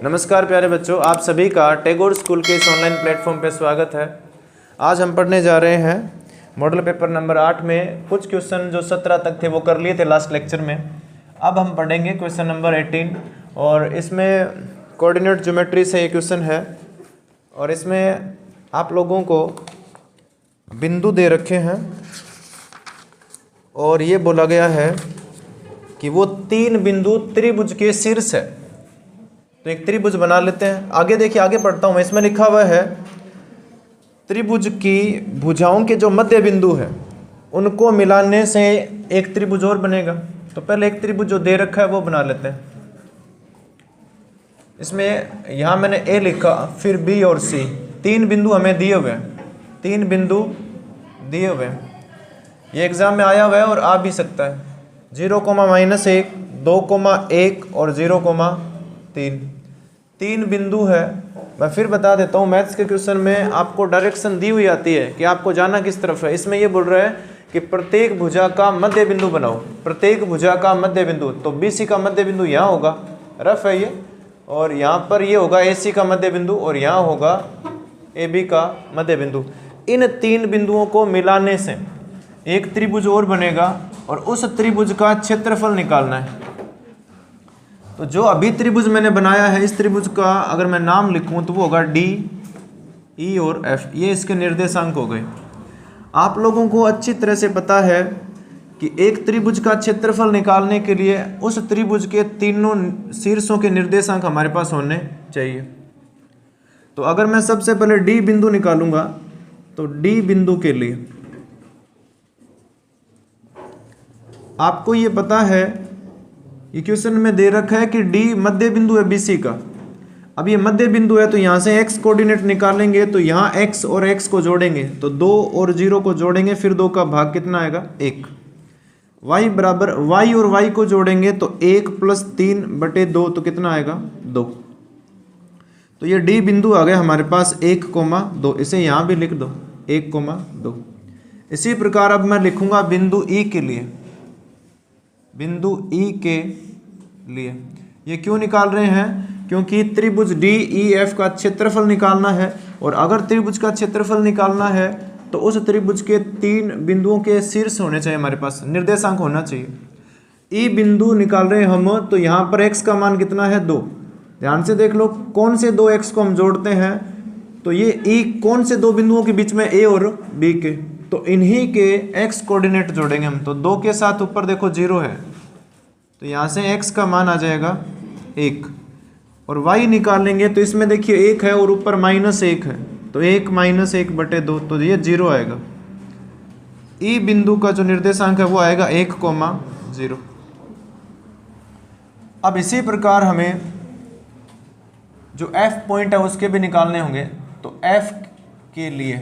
नमस्कार प्यारे बच्चों, आप सभी का टैगोर स्कूल के इस ऑनलाइन प्लेटफॉर्म पर स्वागत है। आज हम पढ़ने जा रहे हैं मॉडल पेपर नंबर 8 में कुछ क्वेश्चन जो 17 तक थे वो कर लिए थे लास्ट लेक्चर में। अब हम पढ़ेंगे क्वेश्चन नंबर 18 और इसमें कोऑर्डिनेट ज्योमेट्री से ये क्वेश्चन है और इसमें आप लोगों को बिंदु दे रखे हैं और ये बोला गया है कि वो 3 बिंदु त्रिभुज के शीर्ष है। तो एक त्रिभुज बना लेते हैं। आगे देखिए, आगे पढ़ता हूँ। इसमें लिखा हुआ है त्रिभुज की भुजाओं के जो मध्य बिंदु है उनको मिलाने से एक त्रिभुज और बनेगा। तो पहले एक त्रिभुज जो दे रखा है वो बना लेते हैं। इसमें यहाँ मैंने ए लिखा, फिर बी और सी, 3 बिंदु हमें दिए हुए हैं। 3 बिंदु दिए हुए हैं। ये एग्जाम में आया हुआ है और आ भी सकता है। 0,-1, 2,1 और 0,3 3 बिंदु है। मैं फिर बता देता हूँ, मैथ्स के क्वेश्चन में आपको डायरेक्शन दी हुई आती है कि आपको जाना किस तरफ है। इसमें ये बोल रहा है कि प्रत्येक भुजा का मध्य बिंदु बनाओ। प्रत्येक भुजा का मध्य बिंदु, तो BC का मध्य बिंदु यहाँ होगा, रफ है ये, और यहाँ पर ये होगा AC का मध्य बिंदु और यहाँ होगा AB का मध्य बिंदु। इन 3 बिंदुओं को मिलाने से एक त्रिभुज और बनेगा और उस त्रिभुज का क्षेत्रफल निकालना है। तो जो अभी त्रिभुज मैंने बनाया है, इस त्रिभुज का अगर मैं नाम लिखूं तो वो होगा D, E और F। ये इसके निर्देशांक हो गए। आप लोगों को अच्छी तरह से पता है कि एक त्रिभुज का क्षेत्रफल निकालने के लिए उस त्रिभुज के तीनों शीर्षों के निर्देशांक हमारे पास होने चाहिए। तो अगर मैं सबसे पहले D बिंदु निकालूंगा तो D बिंदु के लिए आपको ये पता है, ये क्वेश्चन में दे रखा है कि D मध्य बिंदु है BC का। अब ये मध्य बिंदु है तो यहाँ से x कोऑर्डिनेट निकालेंगे तो यहाँ x और x को जोड़ेंगे तो 2 और 0 को जोड़ेंगे, फिर 2 का भाग कितना आएगा 1। y बराबर y और y को जोड़ेंगे तो 1 + 3/2 तो कितना आएगा 2। तो ये D बिंदु आ गया हमारे पास 1,2। इसे यहाँ भी लिख दो 1,2। इसी प्रकार अब मैं लिखूंगा बिंदु E के लिए। बिंदु E के लिए ये क्यों निकाल रहे हैं? क्योंकि त्रिभुज DEF का क्षेत्रफल निकालना है और अगर त्रिभुज का क्षेत्रफल निकालना है तो उस त्रिभुज के 3 बिंदुओं के शीर्ष होने चाहिए, हमारे पास निर्देशांक होना चाहिए। E बिंदु निकाल रहे हैं हम, तो यहाँ पर x का मान कितना है 2। ध्यान से देख लो कौन से 2 x को हम जोड़ते हैं। तो ये E कौन से 2 बिंदुओं के बीच में, A और B के, तो इन्हीं के x कोऑर्डिनेट जोड़ेंगे हम। तो 2 के साथ ऊपर देखो 0 है तो यहाँ से x का मान आ जाएगा 1 और y निकालेंगे तो इसमें देखिए 1 है और ऊपर -1 है तो 1 - 1/2 तो ये 0 आएगा। E बिंदु का जो निर्देशांक है वो आएगा 1,0। अब इसी प्रकार हमें जो F पॉइंट है उसके भी निकालने होंगे। तो F के लिए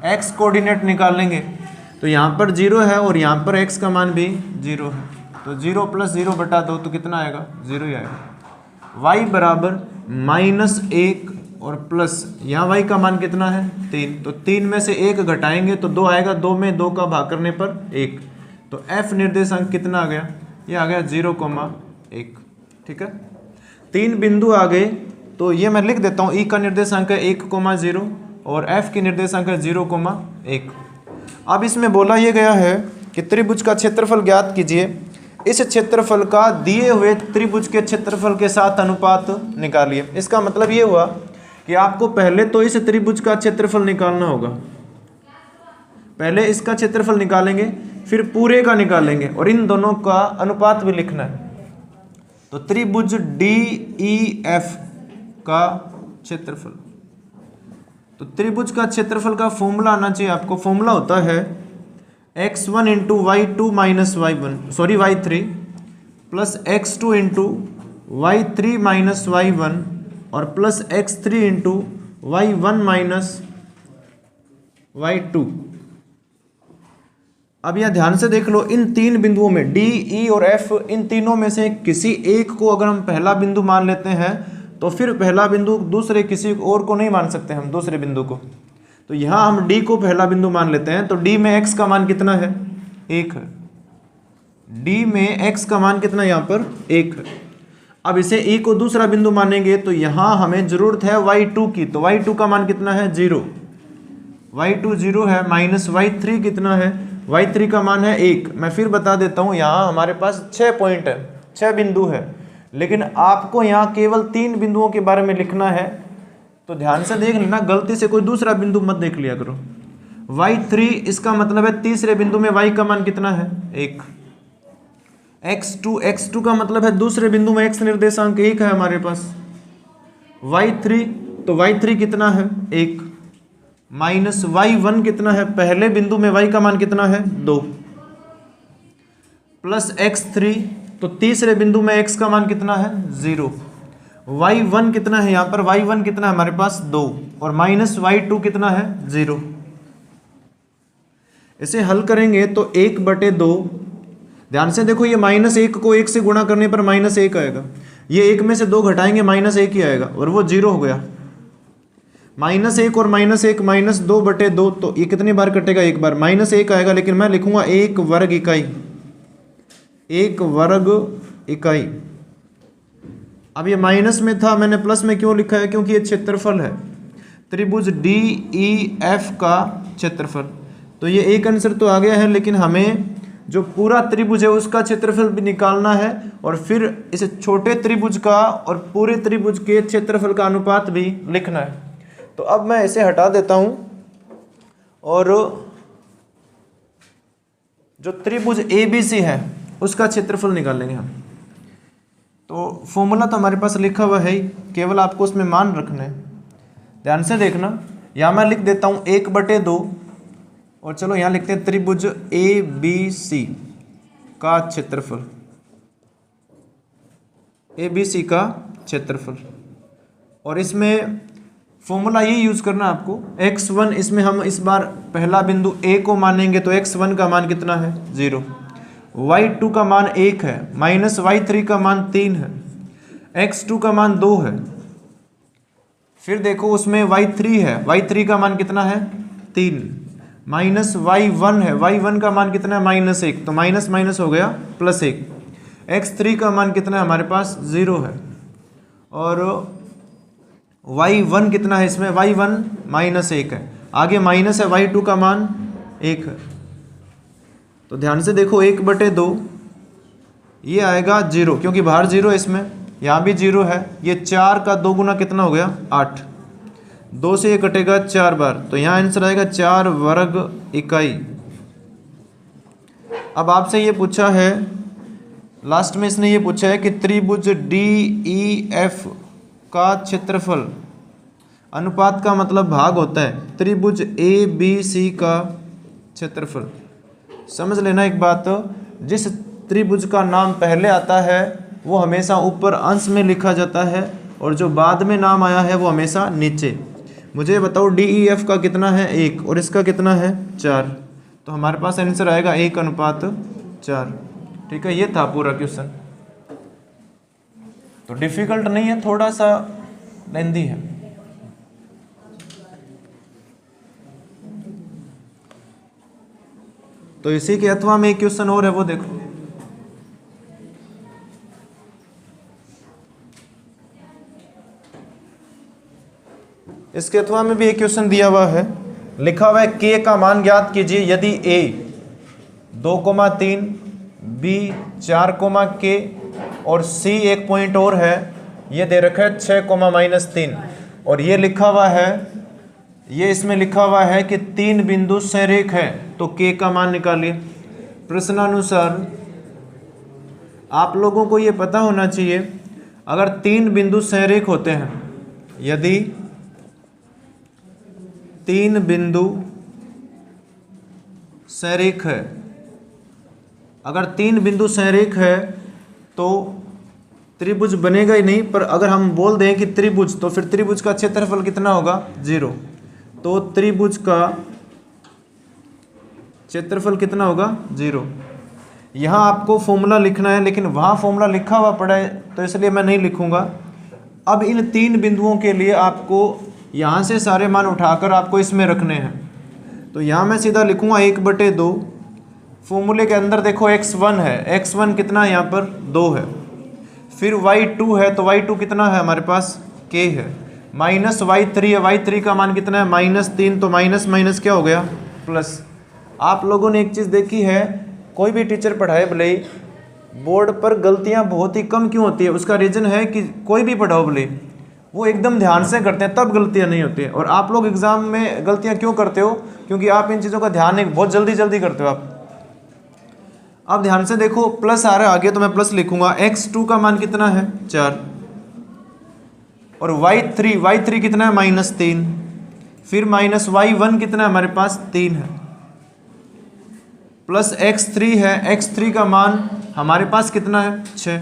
x कोऑर्डिनेट निकालेंगे तो यहाँ पर 0 है और यहाँ पर x का मान भी 0 है तो 0 + 0/2 तो कितना आएगा 0 ही आएगा। y बराबर -1 और प्लस यहाँ y का मान कितना है 3, तो 3 में से 1 घटाएंगे तो 2 आएगा, 2 में 2 का भाग करने पर 1। तो F निर्देशांक कितना आ गया? ये आ गया 0,1। ठीक है, 3 बिंदु आ गए। तो ये मैं लिख देता हूँ, E का निर्देशांक है 1,0 और F की निर्देशांक है 0,1। अब इसमें बोला ये गया है कि त्रिभुज का क्षेत्रफल ज्ञात कीजिए। इस क्षेत्रफल का दिए हुए त्रिभुज के क्षेत्रफल के साथ अनुपात निकालिए। इसका मतलब ये हुआ कि आपको पहले तो इस त्रिभुज का क्षेत्रफल निकालना होगा। पहले इसका क्षेत्रफल निकालेंगे फिर पूरे का निकालेंगे और इन दोनों का अनुपात भी लिखना है। तो त्रिभुज DEF का क्षेत्रफल, तो त्रिभुज का क्षेत्रफल का फॉर्मूला आना चाहिए आपको। फॉर्मूला होता है x1 × y2 - y3 plus x2 × y3 - y1 और प्लस x3 × y1 - y2। अब यह ध्यान से देख लो, इन 3 बिंदुओं में D, E और F, इन तीनों में से किसी एक को अगर हम पहला बिंदु मान लेते हैं तो फिर पहला बिंदु दूसरे किसी और को नहीं मान सकते हम दूसरे बिंदु को। तो यहाँ हम D को पहला बिंदु मान लेते हैं। तो D में x का मान कितना है 1 है। D में x का मान कितना यहाँ पर 1 है। अब इसे E को दूसरा बिंदु मानेंगे तो यहाँ हमें जरूरत है y2 की, तो y2 का मान कितना है 0, y2 0 है, माइनस y3 कितना है, y3 का मान है 1। मैं फिर बता देता हूँ, यहाँ हमारे पास 6 पॉइंट है, 6 बिंदु है, लेकिन आपको यहाँ केवल 3 बिंदुओं के बारे में लिखना है, तो ध्यान से देख लेना, गलती से कोई दूसरा बिंदु मत देख लिया करो। y3 इसका मतलब है तीसरे बिंदु में y का मान कितना है 1। x2 का मतलब है दूसरे बिंदु में x निर्देशांक 1 है हमारे पास। y3 तो y3 कितना है 1, माइनस y1 कितना है, पहले बिंदु में y का मान कितना है 2, प्लस x3 तो तीसरे बिंदु में x का मान कितना है 0, y1 कितना है, यहाँ पर y1 कितना है हमारे पास 2, और माइनस y2 कितना है 0। इसे हल करेंगे तो 1/2, ध्यान से देखो, ये -1 को 1 से गुणा करने पर -1 आएगा, ये 1 में से 2 घटाएंगे -1 ही आएगा, और वो 0 हो गया। -1 और -1 -2/2, तो ये कितनी बार कटेगा, एक बार, -1 आएगा, लेकिन मैं लिखूंगा 1 वर्ग इकाई, 1 वर्ग इकाई। अब ये माइनस में था, मैंने प्लस में क्यों लिखा है, क्योंकि ये क्षेत्रफल है, त्रिभुज DEF का क्षेत्रफल। तो ये एक आंसर तो आ गया है, लेकिन हमें जो पूरा त्रिभुज है उसका क्षेत्रफल भी निकालना है, और फिर इस छोटे त्रिभुज का और पूरे त्रिभुज के क्षेत्रफल का अनुपात भी लिखना है। तो अब मैं इसे हटा देता हूं, और जो त्रिभुज ABC है उसका क्षेत्रफल निकालेंगे हम। तो फॉर्मूला तो हमारे पास लिखा हुआ है, केवल आपको उसमें मान रखना है। ध्यान से देखना, यहाँ मैं लिख देता हूँ 1/2, और चलो यहाँ लिखते हैं त्रिभुज ABC का क्षेत्रफल, ABC का क्षेत्रफल। और इसमें फॉर्मूला ये यूज करना आपको, x1, इसमें हम इस बार पहला बिंदु A को मानेंगे, तो x1 का मान कितना है 0, y2 का मान 1 है, माइनस y3 का मान 3 है, x2 का मान 2 है, फिर देखो उसमें y3 है, y3 का मान कितना है 3, माइनस y1 है, y1 का मान कितना है -1, तो माइनस माइनस हो गया +1, x3 का मान कितना है हमारे पास 0 है, और y1 कितना है इसमें, y1 -1 है, आगे माइनस है, y2 का मान 1 है। तो ध्यान से देखो 1/2 ये आएगा 0, क्योंकि बाहर 0 है, इसमें यहाँ भी 0 है, ये 4 का 2 गुना कितना हो गया 8, 2 से ये कटेगा 4 बार, तो यहाँ आंसर आएगा 4 वर्ग इकाई। अब आपसे ये पूछा है, लास्ट में इसने ये पूछा है कि त्रिभुज DEF का क्षेत्रफल, अनुपात का मतलब भाग होता है, त्रिभुज ABC का क्षेत्रफल। समझ लेना एक बात, जिस त्रिभुज का नाम पहले आता है वो हमेशा ऊपर अंश में लिखा जाता है, और जो बाद में नाम आया है वो हमेशा नीचे। मुझे बताओ DEF का कितना है 1, और इसका कितना है 4, तो हमारे पास आंसर आएगा 1:4। ठीक है, ये था पूरा क्वेश्चन। तो डिफिकल्ट नहीं है, थोड़ा सा लेंदी है। तो इसी के अथवा में एक क्वेश्चन और है, वो देखो। इसके अथवा में भी एक क्वेश्चन दिया हुआ है, लिखा हुआ है k का मान ज्ञात कीजिए यदि a 2,3, b 4,k और c एक पॉइंट और है, ये दे रखा है 6,-3, और ये लिखा हुआ है, ये इसमें लिखा हुआ है कि 3 बिंदु संरेख है, तो k का मान निकालिए। प्रश्नानुसार आप लोगों को ये पता होना चाहिए, अगर 3 बिंदु संरेख होते हैं, यदि 3 बिंदु संरेख है, अगर 3 बिंदु संरेख है तो त्रिभुज बनेगा ही नहीं, पर अगर हम बोल दें कि त्रिभुज, तो फिर त्रिभुज का क्षेत्रफल कितना होगा 0, तो त्रिभुज का क्षेत्रफल कितना होगा 0। यहाँ आपको फॉर्मूला लिखना है, लेकिन वहाँ फॉर्मूला लिखा हुआ पड़ा है, तो इसलिए मैं नहीं लिखूंगा। अब इन 3 बिंदुओं के लिए आपको यहाँ से सारे मान उठाकर आपको इसमें रखने हैं, तो यहाँ मैं सीधा लिखूंगा 1/2। फॉर्मूले के अंदर देखो x1 है, x1 कितना है यहाँ पर 2 है, फिर y2 है तो y2 कितना है हमारे पास, k है, माइनस y3 है, y3 का मान कितना है -3, तो माइनस माइनस क्या हो गया प्लस। आप लोगों ने एक चीज़ देखी है, कोई भी टीचर पढ़ाए भले ही, बोर्ड पर गलतियां बहुत ही कम क्यों होती है, उसका रीज़न है कि कोई भी पढ़ाओ भले वो एकदम ध्यान से करते हैं तब गलतियां नहीं होती है। और आप लोग एग्ज़ाम में गलतियां क्यों करते हो, क्योंकि आप इन चीज़ों का ध्यान बहुत जल्दी जल्दी करते हो आप। अब ध्यान से देखो, प्लस आ रहा है आगे तो मैं प्लस लिखूंगा। x2 का मान कितना है 4, और y3 कितना है -3, फिर माइनस y1 कितना है हमारे पास 3 है, प्लस x3 है, x3 का मान हमारे पास कितना है 6,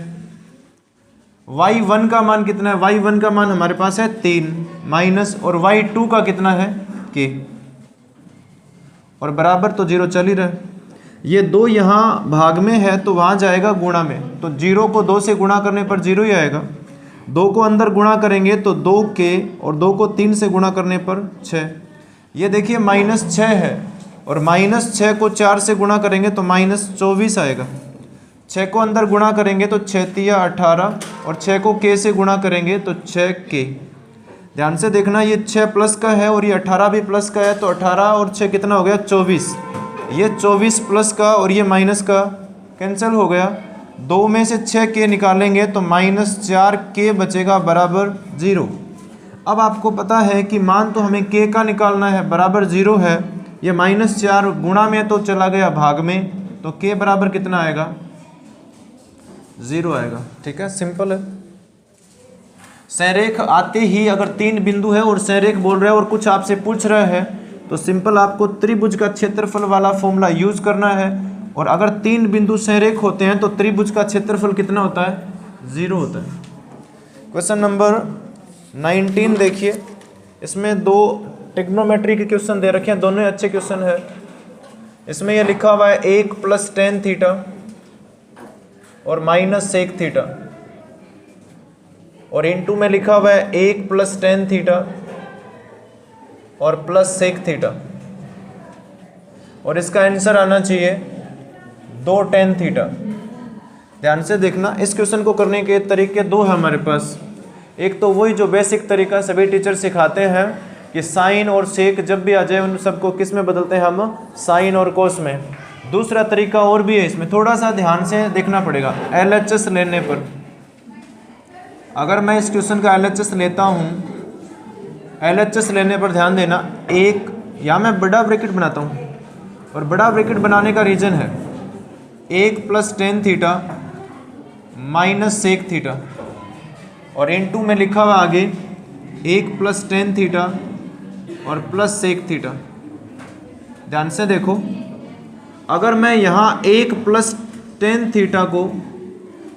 y1 का मान कितना है, y1 का मान हमारे पास है 3 माइनस, और y2 का कितना है k, और बराबर तो 0 चल ही रहा है। ये 2 यहाँ भाग में है तो वहाँ जाएगा गुणा में, तो 0 को 2 से गुणा करने पर 0 ही आएगा। 2 को अंदर गुणा करेंगे तो 2k, और 2 को 3 से गुणा करने पर 6। ये देखिए -6 है, और -6 को 4 से गुणा करेंगे तो -24 आएगा। 6 को अंदर गुणा करेंगे तो 6 तिया 18, और 6 को k से गुणा करेंगे तो 6k। ध्यान से देखना, ये 6 प्लस का है और ये 18 भी प्लस का है, तो 18 और 6 कितना हो गया 24। ये 24 प्लस का और ये माइनस का कैंसिल हो गया। 2 में से 6k निकालेंगे तो -4k बचेगा बराबर 0। अब आपको पता है कि मान तो हमें k का निकालना है, बराबर 0 है, ये -4 गुणा में तो चला गया भाग में, तो k बराबर कितना आएगा 0 आएगा। ठीक है, सिंपल है। संरेख आते ही अगर 3 बिंदु है और संरेख बोल रहा है और कुछ आपसे पूछ रहा है तो सिंपल आपको त्रिभुज का क्षेत्रफल वाला फॉर्मूला यूज करना है। और अगर 3 बिंदु संरेख होते हैं तो त्रिभुज का क्षेत्रफल कितना होता है 0 होता है। क्वेश्चन नंबर 19 देखिए, इसमें 2 ट्रिग्नोमेट्री के क्वेश्चन दे रखे हैं, दोनों अच्छे क्वेश्चन है। इसमें यह लिखा हुआ है 1 + tan थीटा और -sec थीटा, और इनटू में लिखा हुआ है 1 + tan थीटा और +sec थीटा, और इसका आंसर आना चाहिए 2 tan थीटा। ध्यान से देखना, इस क्वेश्चन को करने के तरीके 2 हैं हमारे पास। एक तो वही जो बेसिक तरीका सभी टीचर सिखाते हैं कि साइन और सेक जब भी आ जाए उन सबको किस में बदलते हैं हम, साइन और कोस में। दूसरा तरीका और भी है, इसमें थोड़ा सा ध्यान से देखना पड़ेगा। LHS लेने पर, अगर मैं इस क्वेश्चन का LHS लेता हूँ, LHS लेने पर ध्यान देना, एक या मैं बड़ा ब्रैकेट बनाता हूँ, और बड़ा ब्रैकेट बनाने का रीज़न है 1 + tan थीटा -sec थीटा, और इनटू में लिखा हुआ आगे 1 + tan थीटा और +sec थीटा। ध्यान से देखो, अगर मैं यहाँ 1 + tan थीटा को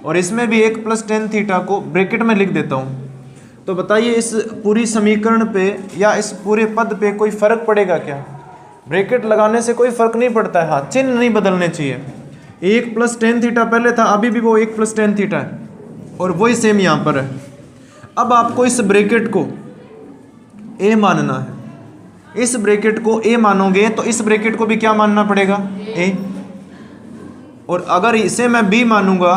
और इसमें भी 1 + tan थीटा को ब्रैकेट में लिख देता हूँ, तो बताइए इस पूरी समीकरण पे या इस पूरे पद पे कोई फ़र्क पड़ेगा क्या? ब्रैकेट लगाने से कोई फ़र्क नहीं पड़ता है, हाँ, चिन्ह नहीं बदलने चाहिए। 1 + tan थीटा पहले था, अभी भी वो 1 + tan थीटा है, और वही सेम यहाँ पर है। अब आपको इस ब्रैकेट को a मानना है। इस ब्रैकेट को a मानोगे तो इस ब्रैकेट को भी क्या मानना पड़ेगा a, और अगर इसे मैं b मानूंगा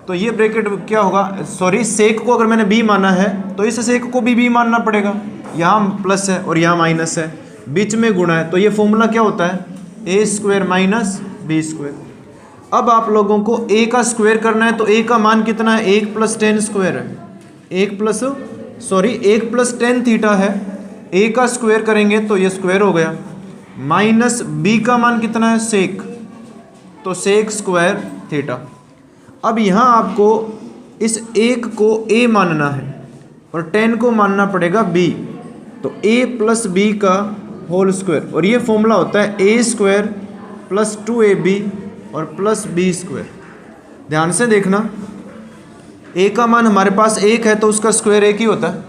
तो ये ब्रैकेट क्या होगा, सॉरी सेक को अगर मैंने b माना है तो इस सेक को भी b मानना पड़ेगा। यहाँ प्लस है और यहाँ माइनस है, बीच में गुणा है, तो ये फॉर्मूला क्या होता है a² - b²। अब आप लोगों को a का स्क्वायर करना है, तो a का मान कितना है 1 + tan² है, 1 + tan थीटा है, a का स्क्वायर करेंगे तो ये स्क्वायर हो गया, माइनस b का मान कितना है सेक, तो sec² थीटा। अब यहाँ आपको इस 1 को a मानना है और tan को मानना पड़ेगा b, तो a + b का होल स्क्वायर, और ये फॉर्मूला होता है a² + 2ab और +b²। ध्यान से देखना, a का मान हमारे पास 1 है तो उसका स्क्वायर 1 ही होता है,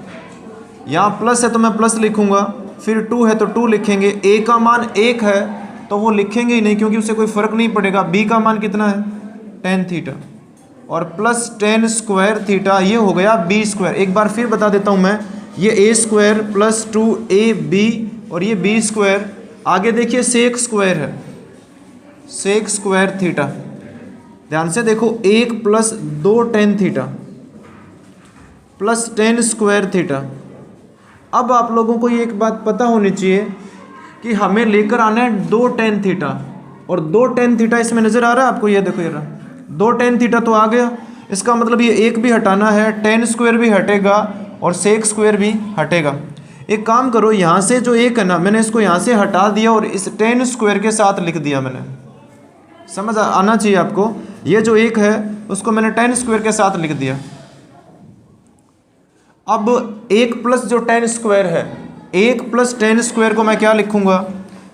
यहाँ प्लस है तो मैं प्लस लिखूंगा, फिर 2 है तो 2 लिखेंगे। a का मान 1 है तो वो लिखेंगे ही नहीं क्योंकि उससे कोई फ़र्क नहीं पड़ेगा। b का मान कितना है tan थीटा और प्लस tan² थीटा, ये हो गया b²। एक बार फिर बता देता हूँ मैं, ये a² + 2ab और ये b², आगे देखिए sec² है, sec² थीटा। ध्यान से देखो 1 + 2 tan theta, plus tan square theta. अब आप लोगों को ये एक बात पता होनी चाहिए कि हमें लेकर आना है 2 टेन थीटा, और 2 टेन थीटा इसमें नज़र आ रहा है आपको, ये देखो ये रहा 2 टेन थीटा तो आ गया। इसका मतलब ये एक भी हटाना है, टेन स्क्वायर भी हटेगा और सेक स्क्वायर भी हटेगा। एक काम करो, यहाँ से जो एक है ना, मैंने इसको यहाँ से हटा दिया और इस टेन स्क्वायर के साथ लिख दिया मैंने। समझ आना चाहिए आपको, ये जो एक है उसको मैंने टेन स्क्वायर के साथ लिख दिया। अब एक प्लस जो टेन स्क्वायर है, एक प्लस टेन स्क्वायर को मैं क्या लिखूंगा,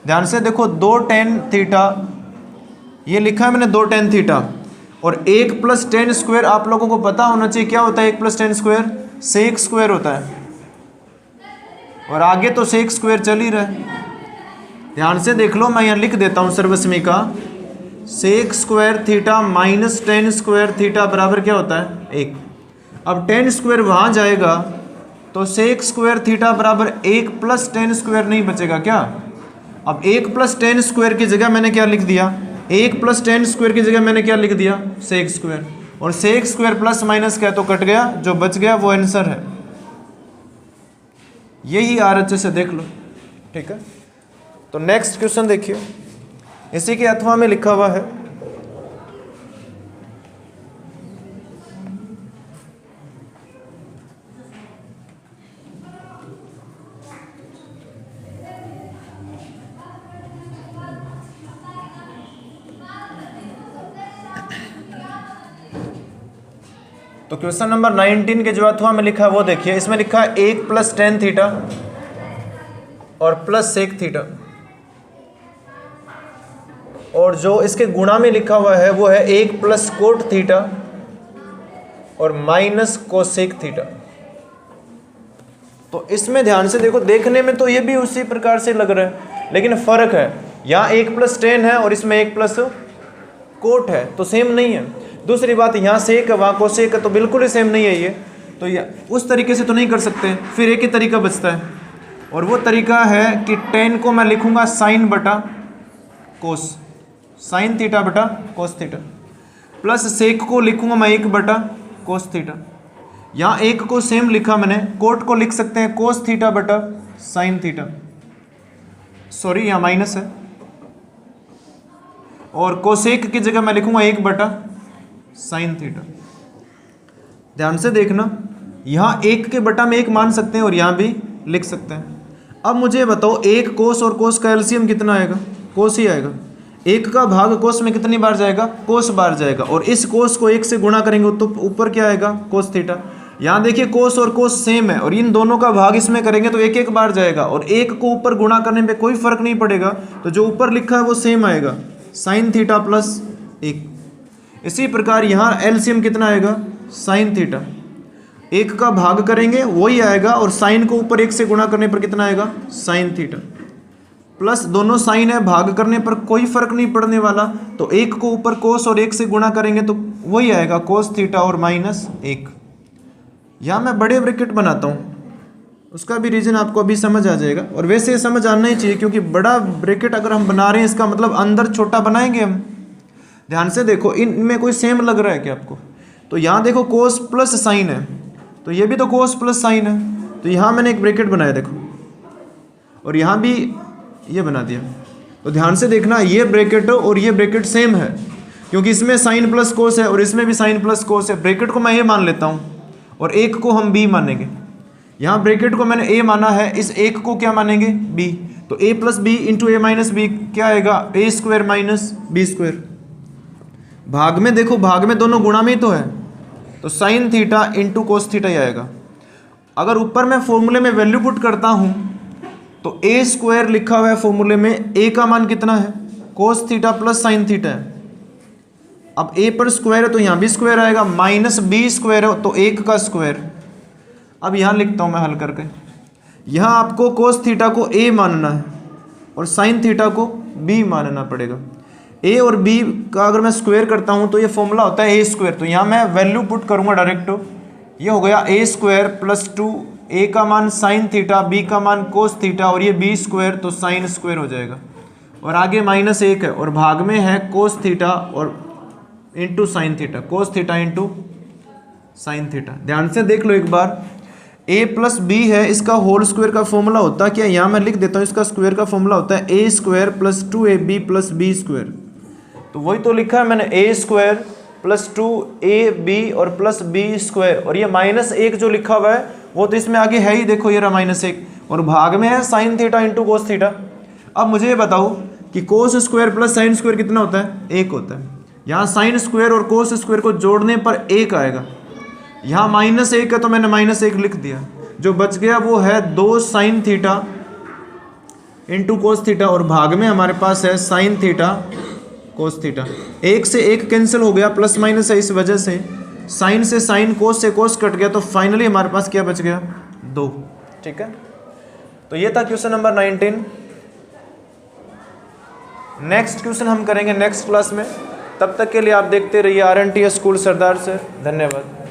ध्यान से देखो, 2 टेन थीटा, ये लिखा है मैंने 2 टेन थीटा, और एक प्लस टेन स्क्वायर आप लोगों को पता होना चाहिए क्या होता है। एक plus tan square sec square होता है, और आगे तो सेक स्क्वायर चल ही रहा है। ध्यान से देख लो, मैं यहाँ लिख देता हूँ सर्वसमी का, sec square theta minus tan square theta बराबर क्या होता है 1। अब टेन स्क्वायर वहाँ जाएगा तो सेक स्क्वायर थीटा बराबर 1 प्लस टेन स्क्वायर नहीं बचेगा क्या। अब 1 प्लस टेन स्क्वायर की जगह मैंने क्या लिख दिया, 1 प्लस टेन स्क्वायर की जगह मैंने क्या लिख दिया, सेक स्क्वायर, और सेक स्क्वायर प्लस माइनस क्या तो कट गया, जो बच गया वो आंसर है। यही आर अच्छे से देख लो, ठीक है। तो नेक्स्ट क्वेश्चन देखिए, इसी के अथवा में लिखा हुआ है, तो क्वेश्चन नंबर 19 के जो अथवा में लिखा है वो देखिए। इसमें लिखा है 1 प्लस टेन थीटा और प्लस सेक थीटा, और जो इसके गुणा में लिखा हुआ है वो है 1 प्लस कोट थीटा और माइनस कोसेक थीटा। तो इसमें ध्यान से देखो, देखने में तो ये भी उसी प्रकार से लग रहा है, लेकिन फर्क है, यहाँ 1 प्लस टेन है और इसमें 1 प्लस कोट है, तो सेम नहीं है। दूसरी बात, यहाँ सेक है वहाँ कोसेक है, तो बिल्कुल ही सेम नहीं है ये, तो ये उस तरीके से तो नहीं कर सकते। फिर एक ही तरीका बचता है, और वो तरीका है कि टेन को मैं लिखूंगा साइन बटा कोस, साइन थीटा बटा कोस थीटा, प्लस सेक को लिखूंगा मैं 1 बटा कोस थीटा। यहाँ 1 को सेम लिखा मैंने, कोट को लिख सकते हैं कोस थीटा बटा साइन थीटा, सॉरी यहाँ माइनस है, और कोसेक की जगह मैं लिखूंगा 1 बटा साइन थीटा। ध्यान से देखना, यहाँ 1 के बटा में 1 मान सकते हैं और यहाँ भी लिख सकते हैं। अब मुझे बताओ, 1 कोस और कोस का एलसीएम कितना आएगा, कोस ही आएगा। 1 का भाग कोस में कितनी बार जाएगा, कोस बार जाएगा, और इस कोस को 1 से गुणा करेंगे तो ऊपर क्या आएगा, कोस थीटा। यहाँ देखिए कोस और कोस सेम है, और इन दोनों का भाग इसमें करेंगे तो 1 1 बार जाएगा, और 1 को ऊपर गुणा करने पे कोई फर्क नहीं पड़ेगा, तो जो ऊपर लिखा है वो सेम आएगा, साइन थीटा प्लस 1। इसी प्रकार यहाँ एलसीएम कितना आएगा, साइन थीटा, 1 का भाग करेंगे वही आएगा, और साइन को ऊपर 1 से गुणा करने पर कितना आएगा, साइन थीटा, प्लस दोनों साइन है, भाग करने पर कोई फर्क नहीं पड़ने वाला, तो 1 को ऊपर कोस और 1 से गुणा करेंगे तो वही आएगा, कोस थीटा और माइनस 1। यहाँ मैं बड़े ब्रैकेट बनाता हूँ, उसका भी रीज़न आपको अभी समझ आ जाएगा, और वैसे ये समझ आना ही चाहिए, क्योंकि बड़ा ब्रैकेट अगर हम बना रहे हैं इसका मतलब अंदर छोटा बनाएंगे हम। ध्यान से देखो, इनमें कोई सेम लग रहा है क्या आपको, तो यहाँ देखो कोस प्लस साइन है, तो ये भी तो कोस प्लस साइन है, तो यहाँ मैंने एक ब्रैकेट बनाया देखो, और यहाँ भी ये बना दिया। तो ध्यान से देखना, ये ब्रैकेट और ये ब्रैकेट सेम है, क्योंकि इसमें साइन प्लस कोस है और इसमें भी साइन प्लस कोस है। ब्रैकेट को मैं ए मान लेता हूँ और 1 को हम बी मानेंगे। यहाँ ब्रैकेट को मैंने ए माना है, इस 1 को क्या मानेंगे, बी, तो ए प्लस बी इंटू ए माइनस बी क्या आएगा, ए स्क्वायर माइनस बी स्क्वायर। भाग में देखो, भाग में दोनों गुणा में ही तो है, तो sine theta into cos theta ही आएगा। अगर ऊपर मैं फॉर्मूले में वैल्यू पुट करता हूँ तो ए स्क्वायर लिखा हुआ है फॉर्मूले में, ए का मान कितना है, cos theta plus sine theta है। अब ए पर स्क्वायर है तो यहाँ भी स्क्वायर आएगा, माइनस बी स्क्वायर है तो 1 का स्क्वायर। अब यहाँ लिखता हूँ मैं हल करके, यहाँ आपको कोस थीटा को ए मानना है और साइन थीटा को बी मानना पड़ेगा। ए और बी का अगर मैं स्क्वायर करता हूँ तो ये फॉर्मूला होता है ए स्क्वायर, तो यहाँ मैं वैल्यू पुट करूँगा डायरेक्ट, ये हो गया ए स्क्वायर प्लस 2, ए का मान साइन थीटा, बी का मान कोस थीटा, और ये बी स्क्वायर तो साइन स्क्वायर हो जाएगा, और आगे माइनस 1 है, और भाग में है कोस थीटा और into sine theta, cos theta into sine theta. ध्यान से देख लो एक बार, a प्लस बी है, इसका होल स्क्वायर का फॉर्मूला होता है क्या, यहाँ मैं लिख देता हूँ, इसका स्क्वायर का फॉर्मूला होता है a square plus 2ab plus B square. तो वही तो लिखा है मैंने, a स्क्वायर प्लस 2ab और प्लस बी स्क्वायर, और ये -1 जो लिखा हुआ है वो तो इसमें आगे है ही, देखो ये रहा -1, और भाग में है sign theta into cos theta. अब मुझे ये बताओ कि cos square plus sine square कितना होता है, 1 होता है। यहाँ साइन स्क्वायर और कोस स्क्वायर को जोड़ने पर 1 आएगा, यहाँ -1 है तो मैंने -1 लिख दिया, जो बच गया वो है 2 sign theta into cos theta, और भाग में हमारे पास है साइन थीटा कोस थीटा। 1 से 1 कैंसिल हो गया, प्लस माइनस है, इस वजह से साइन से साइन, कोस से कोस कट गया, तो फाइनली हमारे पास क्या बच गया, 2। ठीक है, तो ये था क्वेश्चन नंबर 19। नेक्स्ट क्वेश्चन हम करेंगे नेक्स्ट क्लास में, तब तक के लिए आप देखते रहिए RNT स्कूल सरदार से। धन्यवाद।